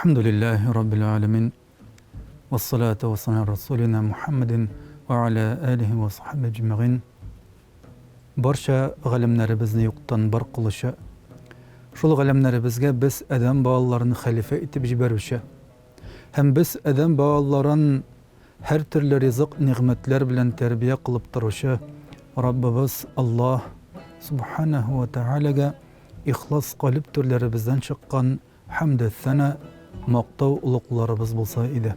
Elhamdülillahi Rabbil alemin. Ve salatu ve salam Resulina Muhammedin ve ala alihi ve sahbihi ecma'in. Barcha galimlerimizni yoktan bar kılışa. Şol galimlerimizge biz adam bağlarını halife itip jiberüşe. Hem biz adam bağların her türlü rızık nimetler bilen terbiye kılıp duruşa. Rabbimiz Allah Subhanahu ve Teala'ga ihlas kalip türlerimizden çıkan hamd sana maqtav uluqlarımız bolsa idi.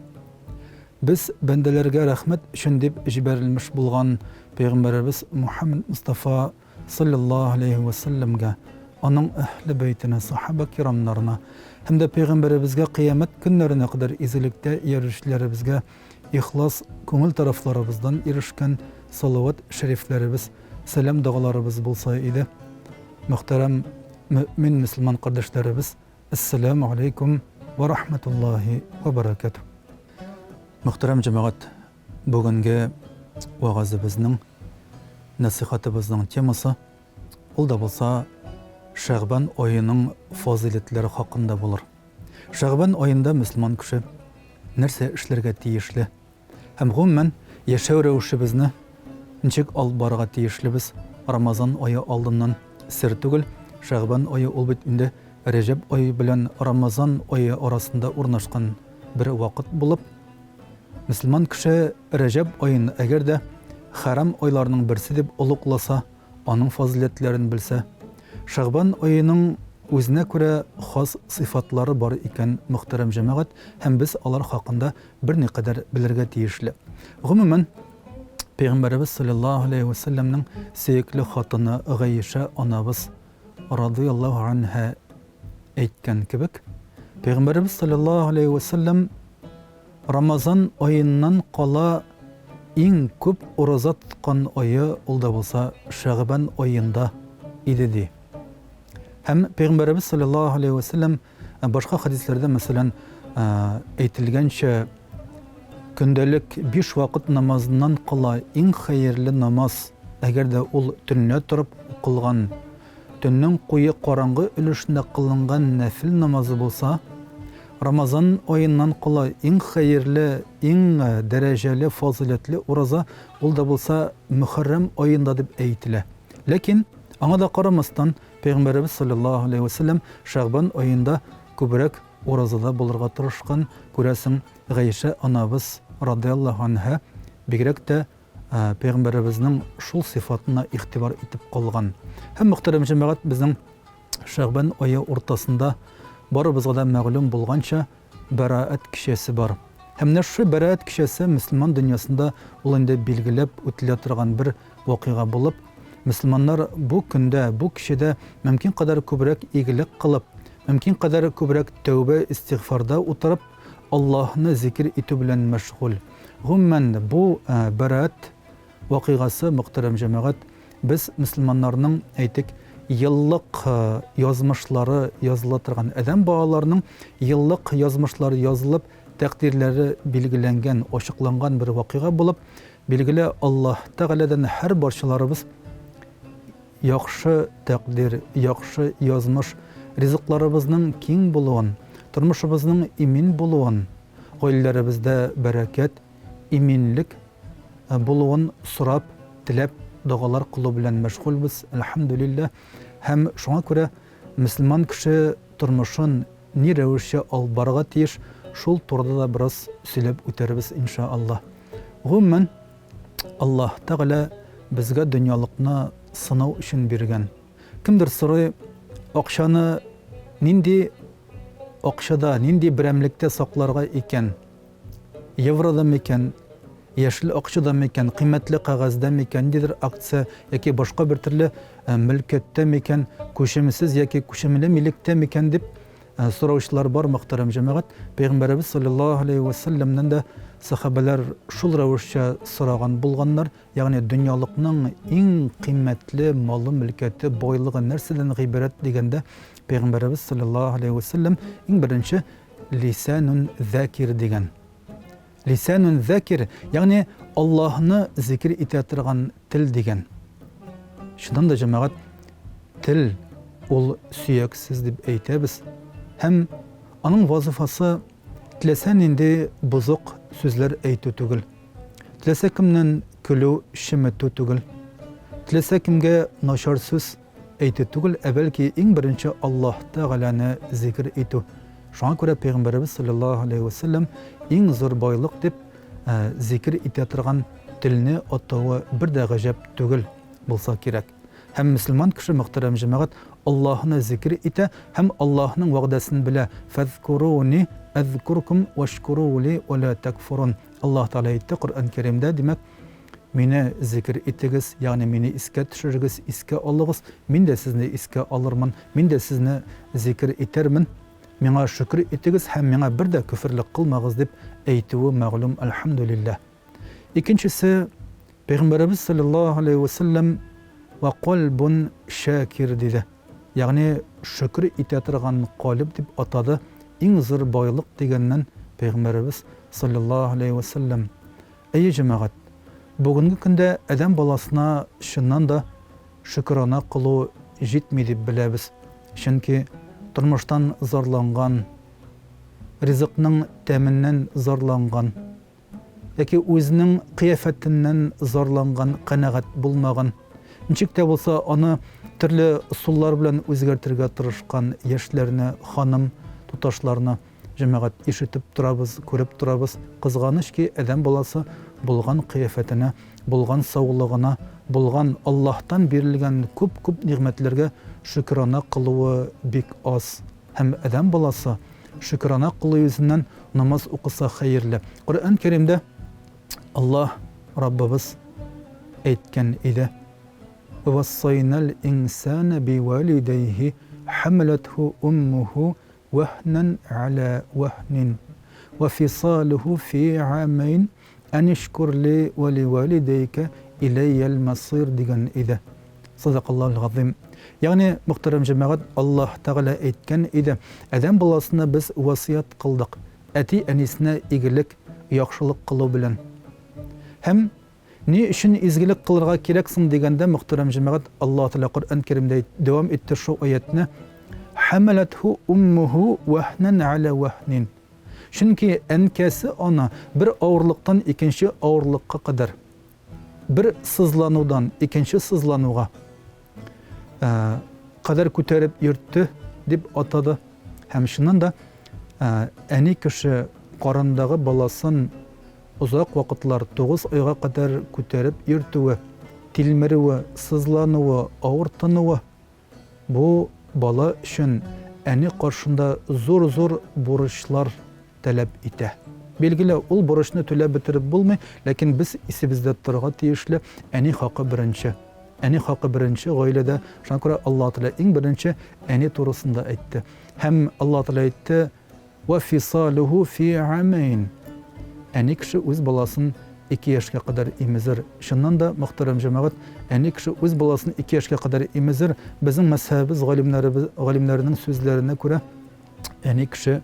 Biz bendelerge rahmet üçün dip jiberilmiş bulgan Peygamberimiz Muhammed Mustafa sallallahu aleyhi ve sellemge, onun ehli beytine, sahaba kiramlarına, hem de Peygamberimizge kıyamet günlerine kadar izilikte erişlerimizge ihlas köngül taraflarımızdan erişken salavat şeriflerimiz, selam dağlarımız bolsa idi. Muhterem mümin Müslüman kardeşlerimiz, Esselamu Aleyküm ve Rahmetullahi ve Berekatuhu. Muhterem cemaat, bugünkü vaazımızın, nasihatımızın teması, ol da bolsa Şaban ayının faziletleri hakkında bulur. Şaban ayında Müslüman kişi nerse işlerge tiyişli, hem gümmen yaşav revişimizni nичек alып barga tiyişlibiz. Ramazan ayı aldından sir tügül, Şaban ayı ol bitinde Recep ayı bilen Ramazan ayı arasında urnaşkan bir vakit bulup, Müslüman kişi Recep ayını eğer de haram aylarının birisi dip uluqlasa, onun faziletlerini bilse, Şaban ayının özüne göre has sıfatları var iken muhterem cemaat, hem biz alar hakkında bir ne kadar bilirge tiyişli. Gümümen, Peygamberimiz sallallahu aleyhi ve sellem'nin sevgili hatını Gayşe anabız radıyallahu anha aytgan kibik, Peygamberimiz sallallahu aleyhi ve sellem Ramazan ayından qala en köp oruza tutqan ayı olda bolsa Şaban ayında idi. Hem Peygamberimiz sallallahu aleyhi ve sellem başka hadislerde mesela aytilgancha gündelik 5 vakit namazından qala en hayırlı namaz eğer de ol tünne turib qılgan tünün quyi qarangı ülüşünde qılıngan nafil namazı bolsa, Ramazan ayından qala en hayırlı, en dereceli, faziletli oruza ol da bolsa Muharrem ayında deb aytile. Lakin ana da qaramasdan Peygamberimiz sallallahu aleyhi ve sellem Şaban ayında köbürek orazada bulurga tırışkan, göresin Gayşe anabız radıyallahu anha bigrek de Peygamberimizin şul sıfatına ihtibar etip kalgan. Hem muhterem cemaat bizning Şaban ayı ortasında barımızga da ma'lum bulgancha baraat kişisi var. Hem de şu baraat kişisi Müslüman dünyasında ulanda bilgilep ötüle turgan bir vakiga bulup, Müslümanlar bu günde, bu kişide mümkün kadar kübrek iyilik kılıp, mümkün kadar kübrek tövbe istiğfarda oturup, Allah'ını zikir etü bilen meşgul. Gümmen bu baraat vakigası muhterem cemaat, biz Müslümanlarının aytik yıllık yazmışları yazılatırgan adam bağlarının yıllık yazmışları yazılıp takdirleri bilgilengen, oşuklangan bir vakiga bulup, bilgili Allah Teala'dan her barşalarımız yaxşı takdir, yaxşı yazmış, rizıklarımızın keng buluğun, turmuşumuzun emin buluğun, gaylerimizde bereket, eminlik buluğun surap, tilep, dağalar kulu bilen meşgulbüz, elhamdülillah. Hem şuna göre Müslüman kişi turmuşun ni revişe al barga tiyiş, şul turda da biraz silep üterimiz inşallah. Gümmen Allah Teala bizge dünyalıkna sınav için bergen. Kimdir soruy, akşanı nindi akşada, nindi biremlikte saklarga iken, Yevroda meken, yeşil akçada meken, kıymetli kağızda meken, nedir aksiya, yaki başka bir türlü mülkette meken, kuşemisiz yaki kuşemili milikte meken dip soravuşlar var muhterem cemaat. Peygamberimiz sallallahu aleyhi ve sellem'den de sahabeler şul ravuşça soragan bulganlar, yani dünyalıkның en kıymetli malı mülketi, boyluğu nerseden gıyberet degende Peygamberimiz sallallahu aleyhi ve sellem en birinci lisanun zakir degen. Lisanun zakir, yani Allah'ını zikir etetirgan til degen. Şundan da cemaat til ol süyeksiz deb aytamiz. Hem Аның вазифасы теләсә нинди бозык сүзләр әйтү түгел. Теләсә кемнән көлү, шиметү түгел. Теләсә кемгә начар сүз әйтү түгел, бәлки иң беренче Аллаһ Тәгаләне зикр итү. Шуңа күрә Пәйгамбәрбез саллаллаһу алейхи ва саллям иң зур байлык дип зикр итә торган телне атауы бер дә гаҗәп түгел булса кирәк. Һәм мөселман кеше мөхтәрәм җәмәгать Аллаһны зикр итә һәм Аллаһның вәгъдәсен белә. Фазкуруни азкуркум вашкурули ва ла такфурун. Аллаһ Тәгалә әйтте Коръән Кәримдә, димәк, мине зикр итегез, ягъни мине искә төшерегез, искә алыгыз, мин дә сезне искә алырмын, мин дә сезне зикр итәрмен. Миңа шөкр итегез һәм миңа бер дә күферлек кылмагыз дип әйтүе мәгълүм, әлхәмдүлилләх. Икенчесе, Пәйгамбәрбез саллаллаһу алейхи ва саллям ва калбун шакир диде. Ягъни шөкр итә торган калб дип атады. Иң зур байлык дигәннән Пәйгамбәрбез саллаллаһу алейхи ва саллям. Әйе җәмәгать, бүгенге көндә адәм баласына шуннан да шөкранә кылу җитми дип беләбез. Чөнки тормыштан зарланган, ризыкның тәменнән зарланган, яки үзенең кыяфәтеннән зарланган, канәгать булмаган, ничек тә булса аны төрле усуллар белән үзгәртергә тырышкан яшьләрне, ханым туташларны җәмәгать ишетеп торабыз, күреп торабыз. Кызганыч ки, адәм баласы булган кыяфәтенә, булган саулыгына, булган Аллаһтан бирелгән күп нигъмәтләргә шөкранә кылуы бик аз. Һәм адәм баласы шөкранә кылу үзеннән намаз укыса хәерле. Коръән Кәримдә Аллаһ Раббыбыз әйткән иде: "Вассайнал инсана бивалидайһи хамалатху уммуху вахнан ала вахнин ва фисалуху фи амайн анишкур ли ва ливалидайка илайял масир" дигән иде. Садақаллахул азим. Ягъни мөхтәрәм җәмәгать, Аллаһ Тәгалә әйткән иде: адәм баласына без васыят кылдык, әти-әнисенә игелек, яхшылык кылу белән. Һәм ни өчен изгелек кылырга кирәксең дигәндә, мөхтәрәм җәмәгать, Аллаһ Тәгалә Коръән Кәримдә дәвам итте шу аятны: "Хамалатху уммуху вахнан ала вахнин". Чөнки әнкәсе аны бер авырлыктан икенче авырлыкка кадәр, бер сызланудан икенче сызлануга кадәр күтәреп йөртте дип атады. Һәм шуннан да әни кеше карындагы баласын узак вакытлар 9 айга кадәр күтәреп йөртүе, тилмерүе, сызлануы, авыртынуы бу бала өчен әни каршында зур бурычлар таләп итә. Билгеле, ул бурычны түләп бетереп булмый, ләкин без исебездә торырга тиешле әни хакы беренче. Әни хакы беренче гаиләдә. Шуңа күрә Аллаһ Тәгалә иң беренче әни турысында әйтте. Һәм Аллаһ Тәгалә әйтте: "Ва фисалуху фи амайн". Әни кеше үз баласын 2 яшькә кадәр имезер. Шуннан да, мөхтәрәм җәмәгать, әни кеше үз баласын 2 яшькә кадәр имезер. Безнең мәзһәбез галимнәренең сүзләренә күрә, әни кеше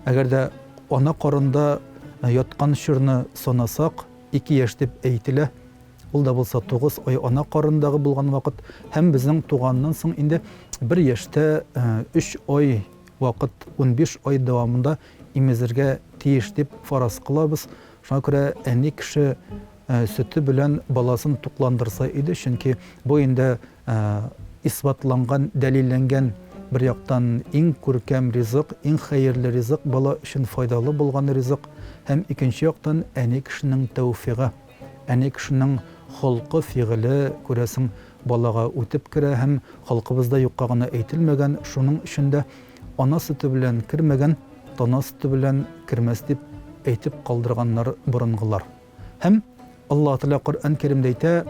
әгәр дә ана карында яткан чорны санасак 2 яшь дип әйтелә. Ул да булса 9 ай ана карындагы булган вакыт, һәм безнең туганнан соң инде 1 яшьтә 3 ай вакыт, 15 ай дәвамында имезергә тиеш дип фараз кылабыз. Шуңа күрә әни кеше сөте белән баласын тукландырса иде, чөнки бу инде исбатланган, дәлилләнгән бер яктан иң күркәм ризык, иң хәерле ризык, бала өчен файдалы булган ризык, һәм икенче яктан әни кешенең тәүфигы, әни кешенең холкы, фигыле күрәсең балага үтеп керә, һәм халкыбызда юкка гына әйтелмәгән, шуның өчен дә ана сөте белән кермәгән, тана сөте белән кермәс дип әйтеп калдырганнар борынгылар. Һәм Аллаһ Тәгалә Коръән Кәримдә әйтә: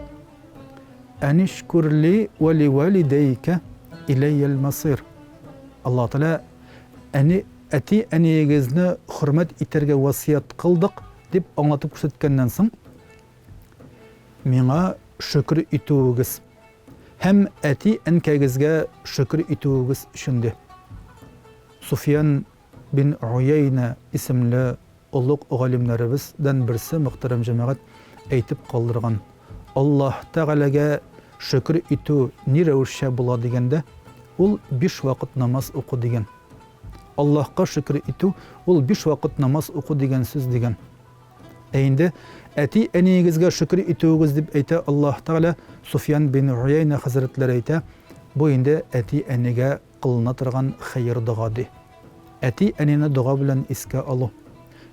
"Анишкурли ва ливалидайка илайял масир". Аллаһ Тәгалә әти-әниегезне хөрмәт итәргә васыят кылдык дип аңлатып күрсәткәннән соң, миңа шөкр итүегез һәм әти-әнкәгезгә шөкр итүегез өчен дә. Суфиян бин Уяйна исемле улуг галимнәребездән берсе, мөхтәрәм җәмәгать, әйтеп калдырган: Аллаһ Тәгаләгә шөкр итү ни рәвешчә була дигәндә, ул 5 вакыт намаз уку дигән. Allah'ka şükür itu, ol 5 vakit namaz oku degen söz degen. Eğinde eti enigizge şükür ituğuz dip eyte Allah Teala Sufyan bin Uyeyne Hazretleri eyte bu inde eti enige kılına tırgan hayır dağadı. Eti enine dua bilen iske alu.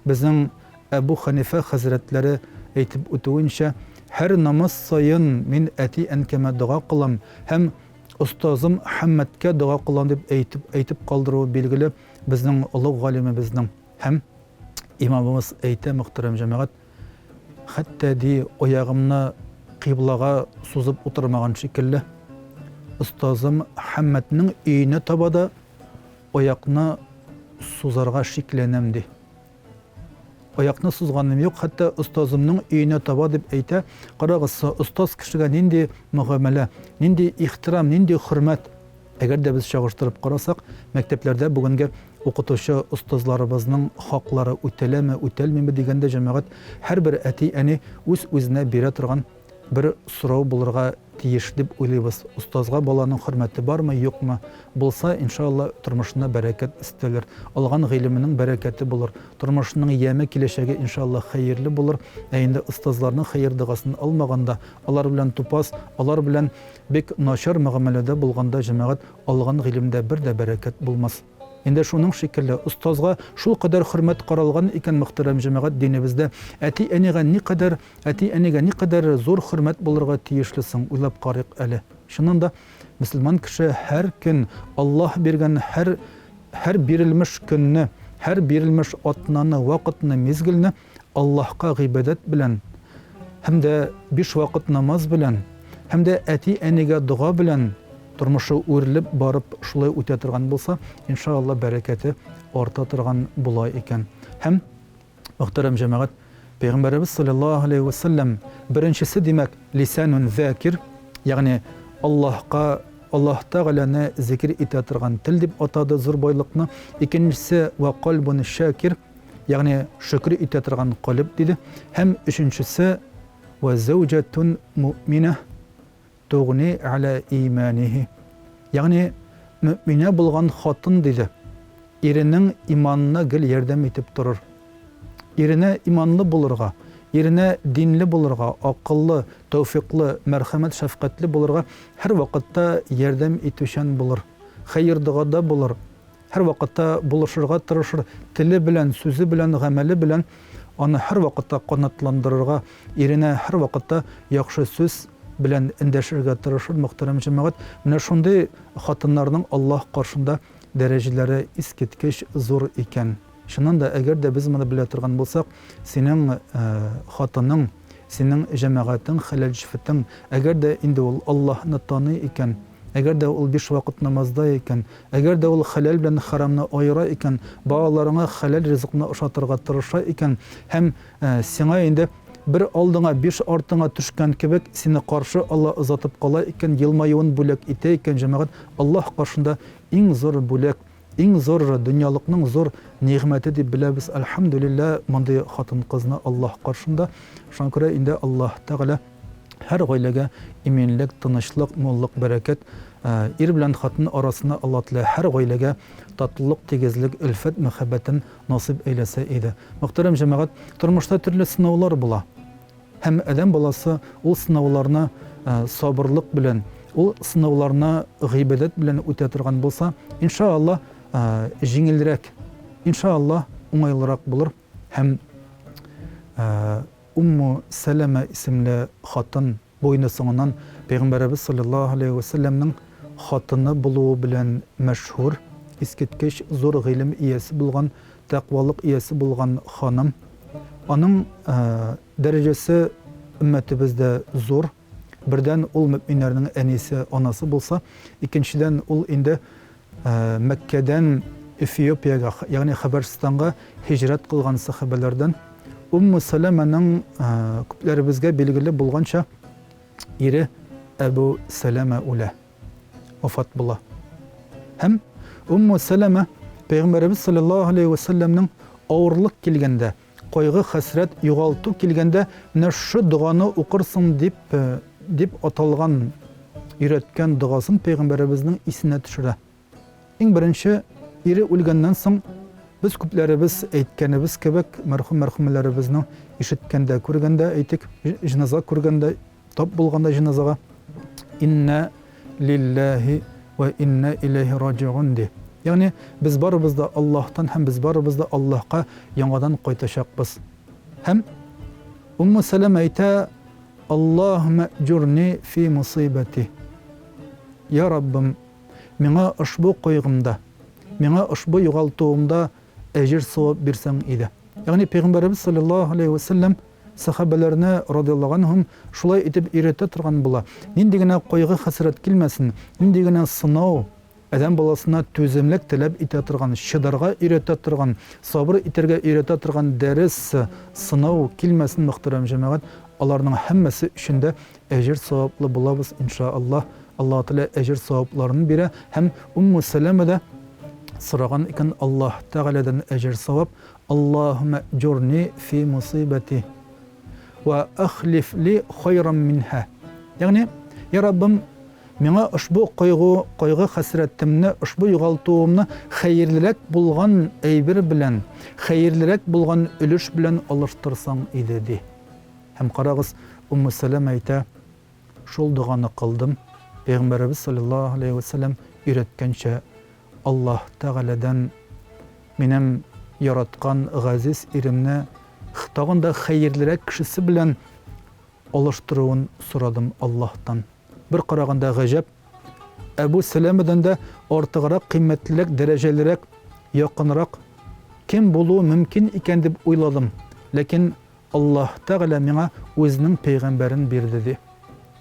Bizim Ebu Hanife Hazretleri eytip utuğunca her namaz sayın min eti enkeme dua kılam hem ustazım Hammetke dua kılam dip eytip kaldırığı bilgili bizim ulu galimimizden hem imamımız eyte muhterem cemaat hatta di oyağımna kıblağa suzup oturmağın şekilde ustazım Hammet'nin iğne tabada oyağına suzarga şeklenemdi. Oyaqni suzganim yok, hatta ustazımның iğne taba deb eyte, qaragısı ustaz kişiге nindi muamele, nindi ihtiram, nindi hürmet. Eğer de biz çağıştırıp qarasak, mekteplerde bugünkü okutuşu ustazlarımızın hakları öteleme, ötelmeme degende cemaat her bir eti eni öz-özüne bire turgan bir so'rov bulurga tiyiş deb o'ylaymiz. Ustozga bolaning hurmati bormi, yo'qmi? Bo'lsa, inshaalloh turmushida barakat istilar. Olgan ilmining barakati bo'lur. Turmushining yemi kelajagi inshaalloh xayrli bo'lur. Endi ustozlarning xayr duosini olmaganda, ular bilan to'pas, ular bilan bek noshar muomalada bo'lganda jamoat olgan ilmda bir de barakat bo'lmas. Endi şunun şekilde ustazga şul kadar hürmet qaralgan iken muhterem cemaat dinimizde eti eniga ne kadar zor hürmet bulurga tiyişlisin uylap qarık ele. Şunun da Müslüman kişi her gün Allah bergen her birilmiş günni, her birilmiş atnanı, vakitni, mezgilni Allah'a ibadet bilen hem de 5 vakit namaz bilen hem de eti eniga dua bilen turmuşu o'rilib barıp şulay o'ta turgan bolsa, inşallah bereketi orta turgan bulay eken. Hem muhterem cemaat Peygamberimiz sallallahu aleyhi ve sellem birinchisi demek lisanun zakir, yani Allah Teala'na zikir ete turgan til deb atadı zor boyliqni. İkincisi ve qalbun şakir, yani şükür ete turgan qalb dedi. Hem üçüncüsü ve zawjatun mu'minah tuğni ala imanihi. Yani mümine bulgan hatın dedi. Erinin imanına gel yardım etip durur. Erine imanlı bulurga, erine dinli bulurga, akıllı, tevfikli, merhamet, şefkatli bulurga her vakitte yardım etüşen bulur. Hayır da bulur. Her vakitte buluşurga tırışır. Tili bilen, sözü bilen, gameli bilen onu her vakitte kanatlandırırga, erine her vakitte yakşı söz bilen endeşirge tırışır muhterem cemaat. Mine şunday hatınlarının Allah karşında dereceleri isketkeş zor iken. Şundan da eğer de biz bunu bile turgan bolsak, senin hatının, senin cemaatin, halal şifetin, eğer de indi ol Allah'ını tanı iken, eğer de ol 5 vakit namazda iken, eğer de ol halal bilen haramını ayıra iken, bağlarına halal rızıkını uşatırga tırışa iken, hem sana indi bir aldığına 5 artına düşken kebek seni karşı Allah uzatıp kala iken yılmayın bulak ite iken cemaat Allah karşında en zor bulak, en zor dünyalıkның zor nimetı de bile biz elhamdülillah mandi hatın kızına Allah karşında şankıra inde Allah Teala her gaylege eminlik, tınışlık, molluk, bereket er bilen hatın arasında Allah Teala her gaylege tatlılık, tegizlik, ülfet, muhabbetin nasip eylese idi. Muhterem cemaat, turmuşta türlü sınavlar bula. Hem adam balası o sınavlarına sabırlık bilen, o sınavlarına gıybedet bilen öte turgan bolsa, inşallah jеңілірек, inşallah оңайлырақ bulur. Hem Ummu Seleme isimli hatın boynu sonundan Peygamberimiz sallallahu aleyhi ve sellem'nin hatını buluğu bilen meşhur, isketkeş zor ilim iyesi bulgan, takvalık iyesi bulgan hanım. Onun derecesi ümmetimizde zor. Birden ol müminlerin en iyisi anası bulsa, ikinciden ol indi Mekke'den Efiyopya'ya, yani Habercistan'a hicret kılgan sahabelerden Ummu Seleme'nin küplerimizge bilgili bulgança iri Ebu Seleme ule vefat bula. Hem Ummu Seleme Peygamberimiz sallallahu aleyhi ve sellem'nin ağırlık kilgende, koygu hasret yuğaltı kilgende ne şu duanı okursun dip atalgan üretken duasın Peygamberimizin isine düşüre. En birinci ире үлгәннән соң biz күпләребез әйткәнебез кебек, мәрхүм-мәрхүмләребезнең ишеткәндә, күргәндә әйтик, җиназа күргәндә, тап булганда җиназага инна лиллаһи ва инна илейһи раҗиун ди. Ягъни без барыбыз да Аллаһтан һәм без барыбыз да Аллаһка яңадан кайтачакбыз. Һәм Умму Сәләмә әйтә: "Аллаһумма җурни фи мусибати." Я Раббым, миңа ошбу кайгымда, миңа ошбу югалтуымда әҗир савап бирсәң иде. Ягъни Пәйгамбәрбез саллаллаһу алейхи ва сәлләм сахабаларына радиллаһу анһум шулай итеп өйрәтә торган була. Нинди генә кайгы хәсрәт килмәсен, нинди генә сынау адам баласына түземлек таләп итә торган, шыдарга өйрәтә торган, сабыр итәргә өйрәтә торган дәрес, сынау килмәсен, мөхтәрәм җәмәгать, аларның һәммәсе өчен дә әҗир саваплы булабыз иншааллаһ. Аллаһ Тәала әҗир савапларын бирә һәм Умму Сәләмә дә сораган икән Аллаһ Тәгаләдән әҗир савап. Аллаһумма җурни фи мусибати ва ахлиф ли хайран минха. Ягъни, я Раббым, миңа ошбу кайгы хәсрәтемне, ошбу югалтуымны хәерлерәк булган әйбер белән, хәерлерәк булган өлеш белән алыштырсаң иде ди. Һәм карагыз, Умму Сәләмә әйтә: "Шул дуганы кылдым. Пәйгамбәрбез саллаллаһу алейхи ва сәлләм өйрәткәнчә, Аллаһ Тәгаләдән минем яраткан газиз иремне тагын да хәерлерәк кешесе белән алыштыруын сорадым Аллаһтан." Бер караганда гаҗәп, Әбу Сәләмәдән дә артыграк, кыйммәтлерәк, дәрәҗәлерәк, якынрак кем булуы мөмкин икән дип уйладым. Ләкин Аллаһ Тәгалә миңа үзенең пәйгамбәрен бирде ди.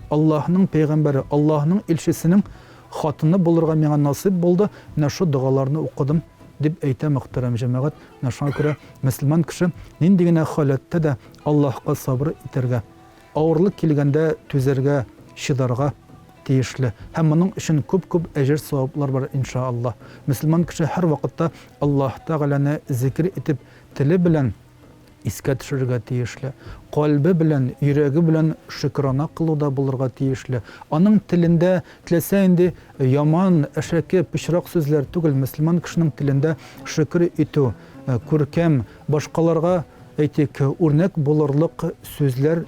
Аллаһның пәйгамбәре, Аллаһның илчесенең хатыны булырга миңа насип булды. Менә шу дугаларны укыдым дип әйтә мөхтәрәм җәмәгать. Шуңа күрә мөселман кеше нинди генә халәттә дә Аллаһка сабыр итәргә, авырлык килгәндә түзәргә, шыдарга тиешле. Һәм моның өчен күп-күп әҗир саваплар бар иншааллаһ. Мөселман кеше һәр вакытта Аллаһ Тәгаләне зикр итеп, теле белән искә төшерергә тиешле. Калбы белән, йөрәге белән шөкранә кылуда булырга тиешле. Аның телендә теләсә инде яман, әшәке, пычрак сүзләр түгел, мөселман кешенең телендә шөкр итү, күркәм, башкаларга әйтик, үрнәк булырлык сүзләр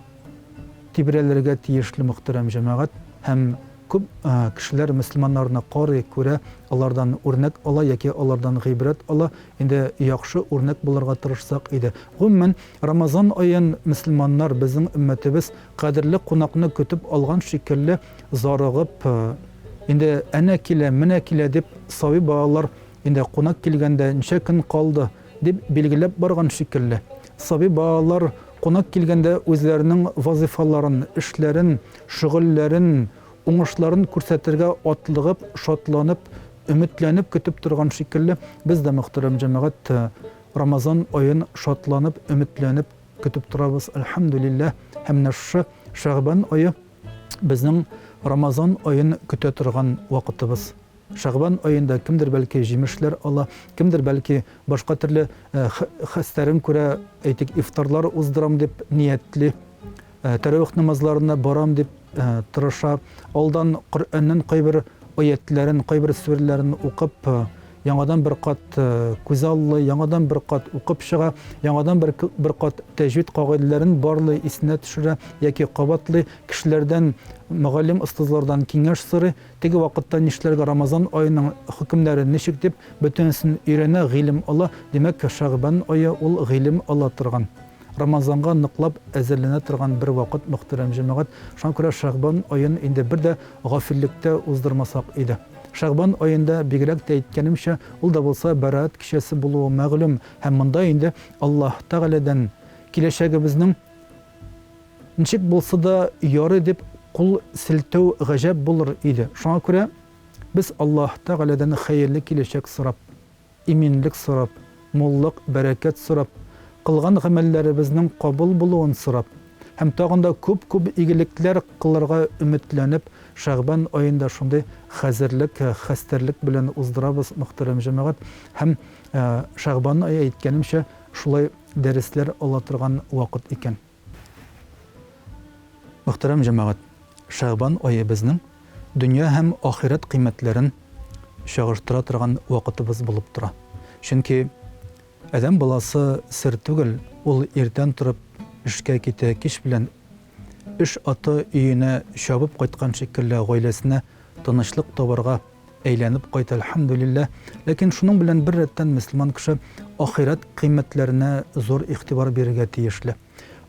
тибрәләргә тиешле мөхтәрәм җәмәгать. Һәм күп кешеләр мөселманнарны карый, күрә, алардан үрнәк ала яки алардан гыйбрәт ала. Инде яхшы үрнәк булырга тырышсак иде. Гомумән, Рамазан аен мөселманнар, безнең өммәтебез кадерле кунакны көтеп алган шикелле зарыгып, инде әнә килә, менә килә дип сави балалар инде кунак килгәндә ничә көн калды дип билгеләп барган шикелле. Сави балалар кунак килгәндә үзләренең вазифаларын, эшләрен, шөгыльләрен, уңышларын күрсәтергә атлыгып, шатланып, өметләнеп көтеп торган шикелле, без дә мөхтәрәм җәмәгать Рамазан аен шатланып, өметләнеп көтеп торабыз. Әлхәмдүлилләһ. Һәм нәшә Шәгъбан ае безнең Рамазан аен көтә торган вакытыбыз. Шәгъбан аенда кемдер бәлки җимешләр ала, кемдер бәлки башка төрле хәстәрен күрә, әйтик, ифтарлар уздырам дип ниятли, тәравих намазларына барам дип тырыша, алдан Коръәннән кайбер аятларын, кайбер сүрәләрен укып, яңадан бер кат күз аллы, яңадан бер кат укып чыга, яңадан бер кат тәҗвид кагыйдәләрен барлы исенә төшерә яки кабатлы кешеләрдән, мөгаллим остазлардан киңәш сорый. Теге вакытта нишләргә, Рамазан аеның хөкемнәре ничек дип бөтенсен өйрәнә, гыйлем ала. Димәк, Шәгъбан ае ул гыйлем ала торган, Рамазанга ныклап әзерләнә торган бер вакыт мөхтәрәм җәмәгать. Шуңа күрә Шәгъбан аен инде бер дә гафиллектә уздырмасак иде. Шәгъбан аенда бигрәк тә әйткәнемчә, ул да булса бәраәт кичәсе булуы мәгълүм. Һәм монда инде Аллаһ Тәгаләдән киләчәгебезнең ничек булса да ярый дип кул селтәү гаҗәп булыр иде. Шуңа күрә без Аллаһ Тәгаләдән хәерле киләчәк сорап, иминлек сорап, муллык, бәрәкәт сорап, кылган гамәлләребезнең кабул булуын сорап, һәм тагын да күп-күп игелекләр кылырга өметләнеп, Шәгъбан аенда шундый хәзерлек, хәстәрлек белән уздырабыз мөхтәрәм җәмәгать. Һәм Шәгъбан ае әйткәнемчә, шулай дәресләр ала торган вакыт икән. Мөхтәрәм җәмәгать, Шәгъбан ае безнең дөнья һәм ахират кыйммәтләрен, шағыштыра торган вакытыбыз булып тора. Чөнки адам баласы сер түгел, ул иртән торып эшкә китә, кич белән эш аты өенә шабып кайткан шикелле гаиләсенә тынычлык табарга әйләнеп кайта, әлхәмдүлилләh. Ләкин шуның белән бер рәттән мөселман кеше ахират кыйммәтләренә зур игътибар бирергә тиешле.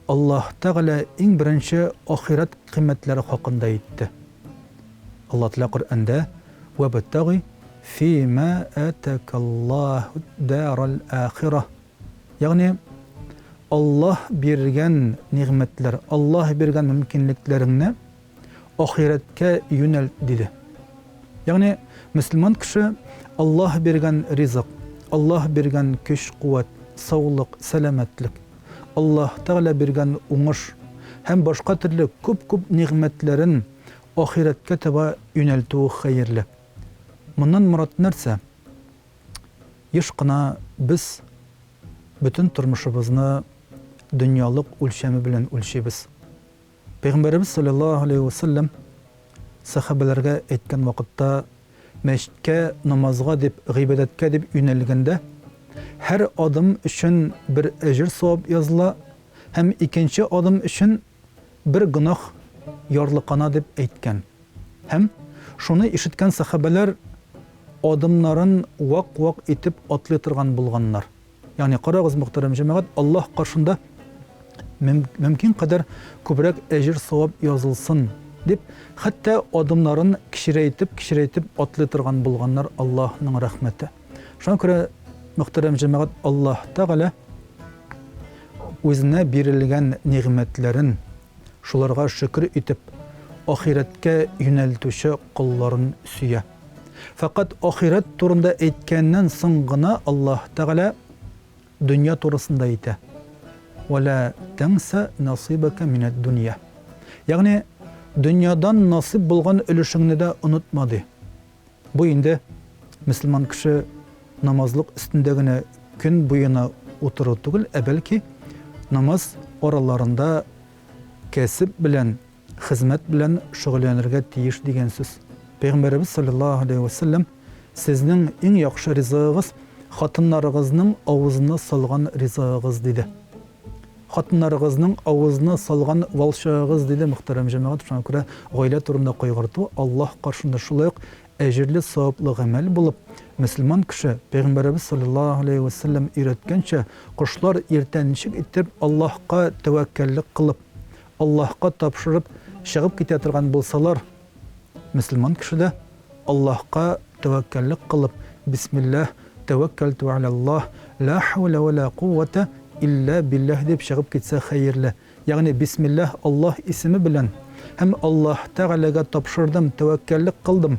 Аллаһ Тәгалә иң беренче ахират кыйммәтләре хакында әйтте. Аллаһ Тәгалә Коръәндә: "Вабтагы фима атакаллаһу дарал ахира". Ягъни Аллаһ биргән ниғмәтләр, Аллаһ биргән мөмкинлекләреңне ахирәткә юнәлт диде. Ягъни мөселман кеше Аллаһ биргән ризык, Аллаһ биргән көч, куәт, саулык, сәламәтлек, Аллаһ Тәгалә биргән уңыш һәм башка төрле күп ниғмәтләрен ахирәткә таба юнәлтү хәерле. Моннан мурад нәрсә? Еш кына без бөтен тормышыбызны дөньялык үлчәме белән үлчибез. Пәйгамбәрбез саллаллаһу алейхи ва саллям сахабаларга әйткән вакытта, мәчеткә, намазга дип, гыйбадәткә дип юнәлгәндә, һәр адым өчен бер әҗр савап языла, һәм икенче адым өчен бер гынах ярлыкана дип әйткән. Һәм шуны ишеткән сахабалар адымнарын вак-вак итеп атлый торган булганнар. Ягъни карагыз, мөхтәрәм җәмәгать, Аллаһ каршында мөмкин кадәр күбрәк әҗр савап язылсын дип, хәтта адымнарын кичерәйтеп атлый торган булганнар Аллаһның рәхмәте. Шуңа күрә, мөхтәрәм җәмәгать, Аллаһ Тәгалә үзенә бирелгән ниғмәтләрен шуларга шөкр итеп ахирәткә юнәлтүче кулларын сөя. Фақат ахират турында әйткәннән соң гына Аллаһ Тәгалә дөнья турысында әйтә: "Вала танса насибака минад дөнья". Ягъни дөньядан насип булган өлешеңне дә онытма ди. Бу инде мөселман кеше намазлык өстендә генә көн буена утыру түгел, бәлки намаз араларында кәсеп белән, хезмәт белән шөгыльләнергә тиеш дигән сүз. Пәйгамбәрбез саллаллаһу алейхи ва саллям: "Сезнең иң яхшы ризыгыгыз хатыннарыгызның авызына салган ризыгыгыз" диде. Хатыннарыгызның авызына салган валшыгыз диде, мөхтәрәм җәмәгать. Шуңа күрә гаилә турында кайгырту Аллаһ каршында шулай ук әҗрле, саваплы гамәл булып, мөселман кеше Пәйгамбәрбез саллаллаһу алейхи ва саллям өйрәткәнчә, кошлар иртән ничек итеп Аллаһка тәвәккәллек кылып, Аллаһка тапшырып чыгып китә торган булсалар, мөселман кеше дә Аллаһка тәвәккәллек кылып, бисмиллаһ, тәвәккәлту алаллаһ, ла хаула ва ла куввата илля биллаһ дип чыгып китсә хәерле. Ягъни бисмиллаһ, Аллаһ исеме белән һәм Аллаһ Тәгаләгә тапшырдым, тәвәккәллек кылдым.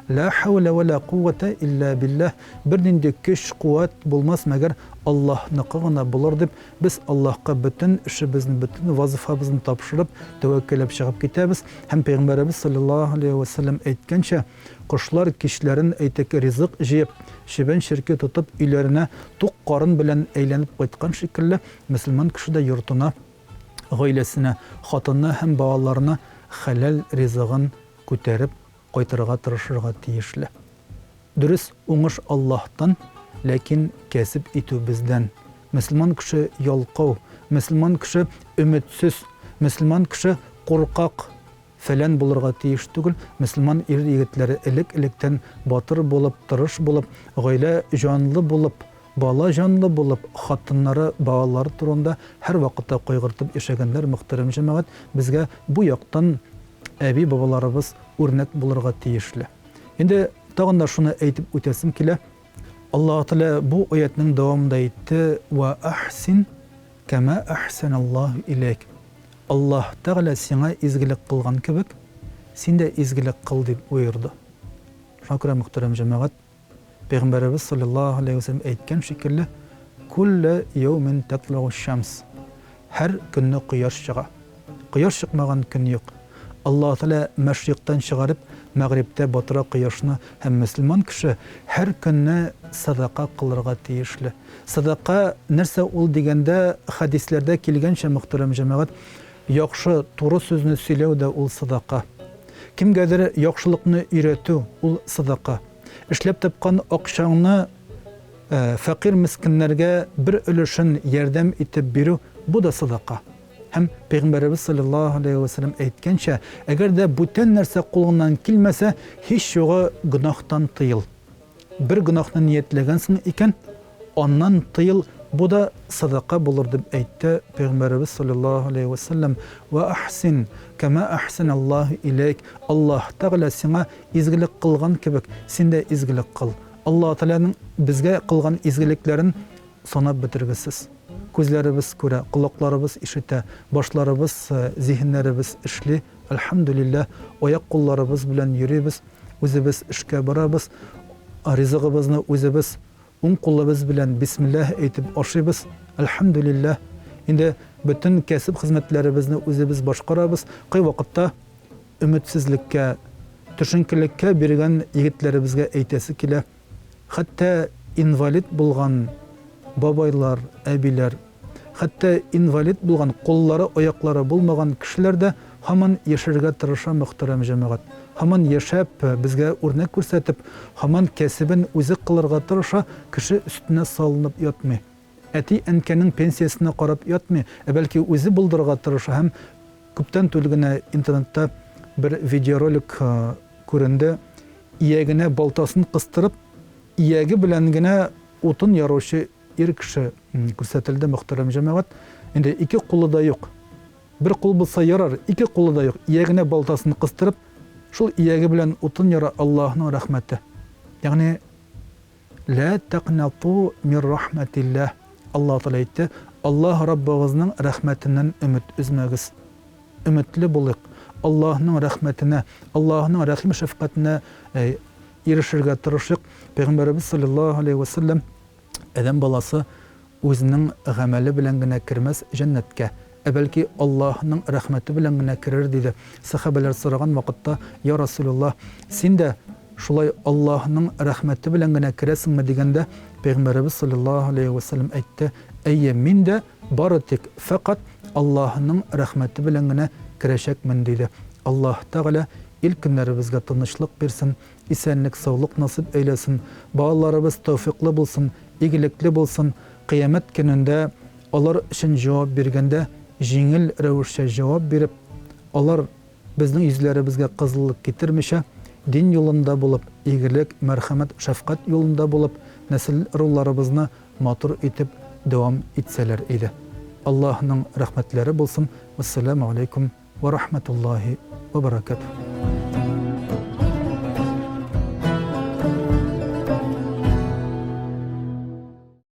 Ла хаула ва ла куввата илля биллаһ, бер нинди көч, куәт булмас мәгәр Аллаһныкы гына булыр дип, без Аллаһка бөтен эшебезне, бөтен вазифабызны тапшырып, тәвәккәлләп чыгып китәбез. Һәм Пәйгамбәрбез саллаллаһу алейхи ва саллям әйткәнчә, кошлар кичләрен әйтәк ризык җыеп, шибән ширке тотып, өйләренә тук карын белән әйләнеп кайткан шикелле, мөселман кеше дә йортына, гаиләсенә, хатынына һәм балаларына хәләл ризыгын күтәреп кайтырга тырышырга тиешле. Дөрес, уңыш Аллаһтан, ләкин кәсеп итү бездән. Мөселман кеше ялкау, мөселман кеше өметсез, мөселман кеше куркак фәлән булырга тиеш түгел. Мөселман ир-егетләре элек-электән батыр булып, тырыш булып, гаилә җанлы булып, бала җанлы булып, хатыннары, балалары турында һәр вакытта кайгыртып яшәгәннәр. Мөхтәрәм җәмәгать, безгә бу яктан әби бабаларыбыз үрнәк булырга тиешле. Инде тагын да шуны әйтеп үтәсем килә. Аллаһ Тәгалә бу аятның дәвамында әйтте: "Ва ахсин кама ахсаналлаһу илейк". Аллаһ Тәгалә сиңа изгелек кылган кебек, син дә изгелек кыл дип буйырды. Шуңа күрә, мөхтәрәм җәмәгать, Пәйгамбәрбез саллаллаһу алейхи ва саллям әйткән шикелле, "Куллу яумин татлау шамс". Һәр көнне кояш чыга. Кояш чыкмаган көн юк. Аллаһ Тәгалә мәшриктән чыгарып, мәгърибтә батыра кояшны, һәм мөселман кеше һәр көнне садака кылырга тиешле. Садака нәрсә ул дигәндә, хадисләрдә килгәнчә, мөхтәрәм җәмәгать, яхшы, туры сүзне сөйләү дә ул садака. Кимгәдер яхшылыкны өйрәтү ул садака. эшләп тапкан акчаңны фәкыйрь мискиннәргә бер өлешен ярдәм итеп бирү бу да садака. Һәм Пәйгамбәрбез саллаллаһу алейхи ва саллям әйткәнчә, әгәр дә бүтән нәрсә кулыңнан килмәсә, һич югы гөнаһтан тыел. Бер гөнаһны ниятләгәнсең икән, аннан тыел, бу да садака булыр дип әйтте Пәйгамбәрбез саллаллаһу алейхи ва саллям. Ва ахсин кама ахсаналлаһу илейк. Аллаһ Тәгалә сиңа изгелек кылган кебек, син дә изгелек кыл. Аллаһ Тәгаләнең безгә кылган изгелекләрен санап бетергесез. Күзләребез күрә, колакларыбыз ишетә, башларыбыз, зиһеннәребез эшли. Әлхәмдүлилләһ, аяк-кулларыбыз белән йөрибез, үзебез эшкә барабыз, ризыгыбызны үзебез уң кулыбыз белән бисмиллаһ әйтеп ашыйбыз. Әлхәмдүлилләһ. Инде бөтен кәсеп хезмәтләребезне үзебез башкарабыз. Кай вакытта өметсезлеккә, төшенкелеккә биргән егетләребезгә әйтәсе килә. Хәтта инвалид булган бабайлар, әбиләр, хәтта инвалид булган, коллары, аяклары булмаган кешеләр дә һаман яшәргә тырыша, мөхтәрәм җәмәгать. Һаман яшәп, безгә үрнәк күрсәтеп, һаман кәсебен үзе кылырга тырыша, кеше өстенә салынып ятмый. Әти әнкәнең пенсиясына карап ятмый, бәлки үзе булдырырга тырыша. Һәм күптән түгел интернетта бер видеоролик күренде. Иягенә балтасын кыстырып, ияге белән генә утын яручы ир кеше күрсәтелде, мөхтәрәм җәмәгать. Инде ике кулы да юк. Бер кул булса ярар, ике кулы да юк. Иягенә балтасын кыстырып, шул ияге белән утын яра, Аллаһның рәхмәте. Ягъни ла тaqnatu мин рахматиллаһ. Аллаһ Тәгалә әйтте, Аллаһ Раббыгызның рәхмәтеннән өмет үзмәгез. Өметле булыйк. Аллаһның рәхмәтенә, Аллаһның рәхим шәфкатенә ирешергә тырышыйк. Пәйгамбәрбез саллаллаһу алейхи ва саллям Адам баласы үзенең гамәле белән генә кирмәс җәннәткә, бәлки Аллаһның рәхмәте белән генә кирер диде. Сахабалар сораган вакытта, я Расулуллаһ, син дә шулай Аллаһның рәхмәте белән генә кирәсеңме дигәндә, Пәйгамбәрбез саллаллаһу алейхи ва саллям әйтте, әйе, мин дә бары тик фақат Аллаһның рәхмәте белән генә кирәчәкмен диде. Аллаһ Тәгалә ил көннәребезгә тынычлык бирсен, исәнлек, саулык насип әйләсен, балаларыбыз тәүфиклы булсын, игелекле булсын, кыямәт көнендә алар өчен җавап биргәндә җиңел рәвешчә җавап биреп, алар безнең йөзләребезгә кызыллык китермичә, дин юлында булып, игелек, мәрхәмәт, шәфкать юлында булып, нәсел руларыбызны матур итеп дәвам итсәләр иде. Аллаһның рәхмәтләре булсын. Ассаламу алейкум ва рахматуллаһи ва баракатуһ.